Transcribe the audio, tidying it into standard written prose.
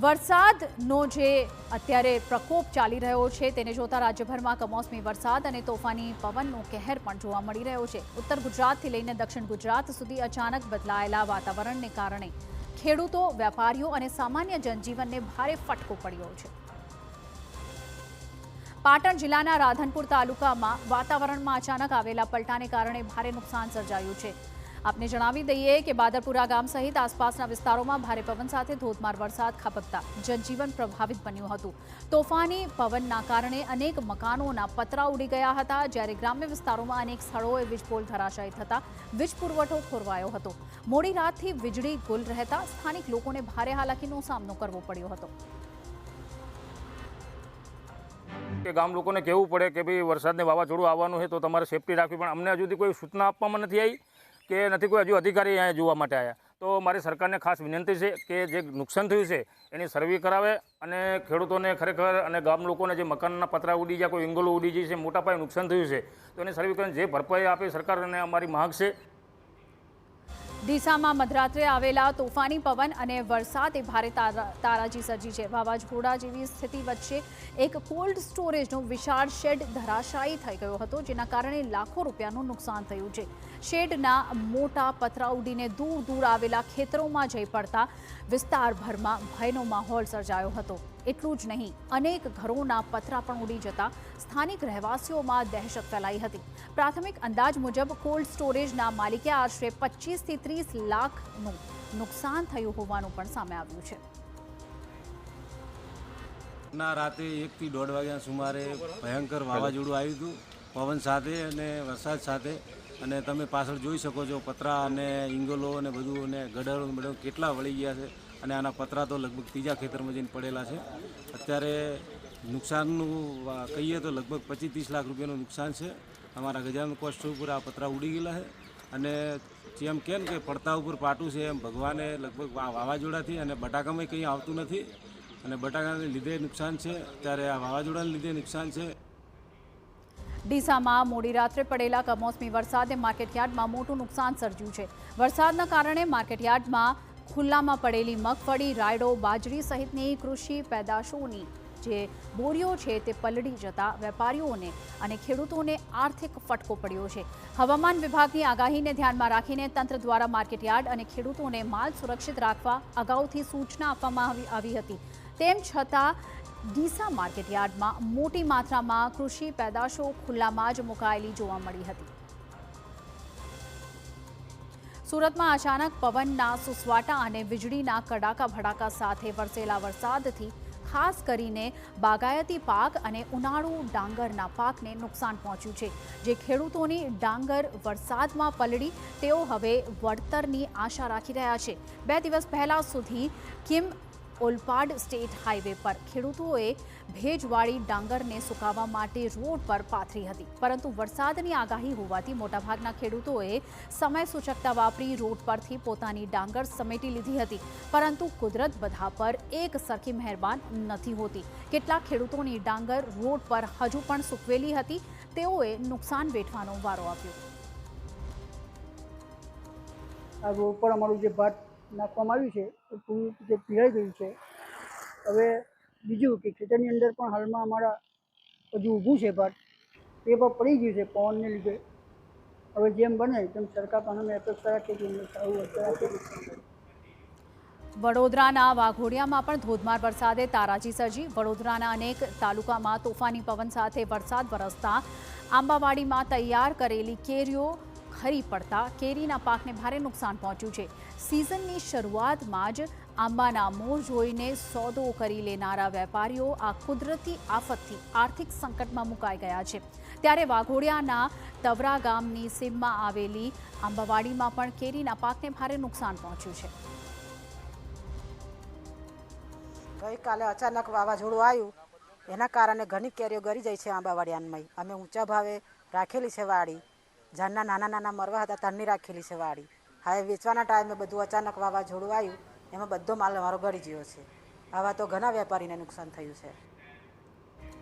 વરસાદનો જે અત્યારે પ્રકોપ ચાલી રહ્યો છે તેને જોતા રાજ્યભરમાં કમોસમી વરસાદ અને તોફાની પવનનો કહેર પણ જોવા મળી રહ્યો છે। ઉત્તર ગુજરાતથી લઈને દક્ષિણ ગુજરાત સુધી અચાનક બદલાયેલા વાતાવરણને કારણે ખેડૂતો, વેપારીઓ અને સામાન્ય જનજીવનને ભારે ફટકો પડ્યો છે। પાટણ જિલ્લાના રાધનપુર તાલુકામાં વાતાવરણમાં અચાનક આવેલા પલટાને કારણે ભારે નુકસાન સર્જાયું છે। આપને જણાવી દઈએ કે બાદરપુરા ગામ સહિત આસપાસના વિસ્તારોમાં ભારે પવન સાથે ધોધમાર વરસાદ ખાબકતા જનજીવન પ્રભાવિત બન્યું હતું। તોફાની પવનના કારણે અનેક મકાનોના પતરા ઉડી ગયા હતા, જ્યારે ગ્રામ્ય વિસ્તારોમાં અનેક સ્થળોએ વીજપોલ ધરાશાયી થતા વીજ પુરવઠો ખોરવાયો હતો। મોડી રાતથી વીજળી ગુલ રહેતા સ્થાનિક લોકોને ભારે હાલાકીનો સામનો કરવો પડ્યો હતો। કે ગામ લોકોને કહેવું પડે કે ભાઈ વરસાદને વાવાઝોડું આવવાનું છે તો તમારે સેફટી રાખવી, પણ અમને હજુ સુધી કોઈ સૂચના આપવામાં નથી આવી કે નથી કોઈ હજુ અધિકારી અહીંયા જોવા માટે આવ્યા। તો મારી સરકારને ખાસ વિનંતી છે કે જે નુકસાન થયું છે એની સર્વે કરાવે અને ખેડૂતોને ખરેખર અને ગામ લોકોને જે મકાનના પતરા ઉડી ગયા, કોઈ એંગલો ઉડી જાય છે, મોટા પાયે નુકસાન થયું છે તો એની સર્વે કરીને જે ભરપાઈ આપે સરકારને અમારી માંગ છે। ડીસામાં મધરાત્રે આવેલા તોફાની પવન અને વરસાદે ભારે તારાજી સર્જી છે। વાવાઝોડા જેવી સ્થિતિ વચ્ચે એક કોલ્ડ સ્ટોરેજનો વિશાળ શેડ ધરાશાયી થઈ ગયો હતો, જેના કારણે લાખો રૂપિયાનું નુકસાન થયું છે। શેડના મોટા પતરા ઉડીને દૂર દૂર આવેલા ખેતરોમાં જઈ પડતા વિસ્તારભરમાં ભયનો માહોલ સર્જાયો હતો। એટલું જ નહીં, અનેક ઘરોના પતરા પણ ઉડી જતા સ્થાનિક રહેવાસીઓમાં દહેશત ફેલાઈ હતી। પ્રાથમિક અંદાજ મુજબ કોલ્ડ સ્ટોરેજના માલિકે આશરે 25 થી 30 લાખનું નુકસાન થયું હોવાનું પણ સામે આવ્યું છે। રાતે 1 થી 1.5 વાગ્યા સુમારે ભયંકર વાવાઝોડું આવ્યું હતું, પવન સાથે અને વરસાદ સાથે, અને તમે પાછળ જોઈ શકો છો પતરા અને ઈંગલો અને બધું અને ગડરો કેટલા વળી ગયા છે, અને આના પતરા તો લગભગ ત્રીજા ખેતરમાં જઈને પડેલા છે। અત્યારે નુકસાનનું કહીએ તો લગભગ 25-30 લાખ રૂપિયાનું નુકસાન છે। અમારા ગજાનન કોસ્ટ ઉપર આ પતરા ઉડી ગયેલા છે, અને જેમ કેમ કે પડતા ઉપર પાટું છે એમ ભગવાને લગભગ વાવાઝોડાથી અને બટાકામાં કંઈ આવતું નથી, અને બટાકાને લીધે નુકસાન છે। ત્યારે આ વાવાઝોડાને લીધે નુકસાન છે। ડીસામાં મોડી રાત્રે પડેલા કમોસમી વરસાદે માર્કેટયાર્ડમાં મોટું નુકસાન સર્જ્યું છે। વરસાદના કારણે માર્કેટયાર્ડમાં ખુલ્લામાં પડેલી મગફળી, રાયડો, બાજરી સહિતની કૃષિ પેદાશોની જે બોરીઓ છે તે પલળી જતા વેપારીઓને અને ખેડૂતોને આર્થિક ફટકો પડ્યો છે। હવામાન વિભાગની આગાહીને ધ્યાનમાં રાખીને તંત્ર દ્વારા માર્કેટયાર્ડ અને ખેડૂતોને માલ સુરક્ષિત રાખવા અગાઉથી સૂચના આપવામાં આવી હતી। તેમ છતાં ડીસા માર્કેટયાર્ડમાં મોટી માત્રામાં કૃષિ પેદાશો ખુલ્લામાં જ મુકાયેલી જોવા મળી હતી। સુરતમાં અચાનક પવનના સુસવાટા અને વીજળીના કડાકા ભડાકા સાથે વરસેલા વરસાદથી ખાસ કરીને બાગાયતી પાક અને ઉનાળુ ડાંગરના પાકને નુકસાન પહોંચ્યું છે। જે ખેડૂતોની ડાંગર વરસાદમાં પલળી તેઓ હવે વળતરની આશા રાખી રહ્યા છે। 2 દિવસ પહેલા સુધી કિમ ઓલપાડ સ્ટેટ હાઈવે પર ખેડૂતોએ ભેજવાળી ડાંગરને સુકાવવા માટે રોડ પર પાથરી હતી, પરંતુ વરસાદની આગાહી હોવાથી મોટાભાગના ખેડૂતોએ સમય સૂચકતા વાપરી રોડ પરથી પોતાની ડાંગર સમેટી લીધી હતી, પરંતુ કુદરત બધા પર એક સરખી મહેરબાન નથી હોતી। કેટલાક ખેડૂતોની ડાંગર રોડ પર હજુ પણ સૂકવેલી હતી, તેઓએ નુકસાન વેઠવાનો વારો આપ્યો। આ રોડ પર અમારું જે ભાત નાખવામાં આવ્યું છે એ પૂરું જે પીળાઈ ગયું છે। હવે બીજું કે ખેતરની અંદર પણ હાલમાં અમારા હજુ ઊભું છે ભાત, એ પણ પડી ગયું છે પવનને લીધે। હવે જેમ બને તેમ સરકાર પણ અમે અપેક્ષા રાખીએ કે એમને સારું વળતર આપે। વડોદરાના વાઘોડિયામાં પણ ધોધમાર વરસાદે તારાજી સર્જી। વડોદરાના અનેક તાલુકામાં તોફાની પવન સાથે વરસાદ વરસતા આંબાવાડીમાં તૈયાર કરેલી કેરીઓ ખરી પડતા કેરીના પાકને ભારે નુકસાન પહોંચ્યું છે। સિઝનની શરૂઆતમાં જ આંબાના મોર જોઈને સોદો કરી લેનારા વેપારીઓ આ કુદરતી આફતથી આર્થિક સંકટમાં મુકાઈ ગયા છે। ત્યારે વાઘોડિયાના તવરા ગામની સીમમાં આવેલી આંબાવાડીમાં પણ કેરીના પાકને ભારે નુકસાન પહોંચ્યું છે। ગઈકાલે અચાનક વાવાઝોડું આવ્યું, એના કારણે ઘણી કેરીઓ ગળી જાય છે આંબાવાડિયામાં। અમે ઊંચા ભાવે રાખેલી છે વાડી, ઝાડના નાના મરવા હતા તારની રાખેલી છે વાડી। હવે વેચવાના ટાઈમે બધું અચાનક વાવાઝોડું આવ્યું, એમાં બધો માલ અમારો ગળી ગયો છે। આવા તો ઘણા વેપારીને નુકસાન થયું છે।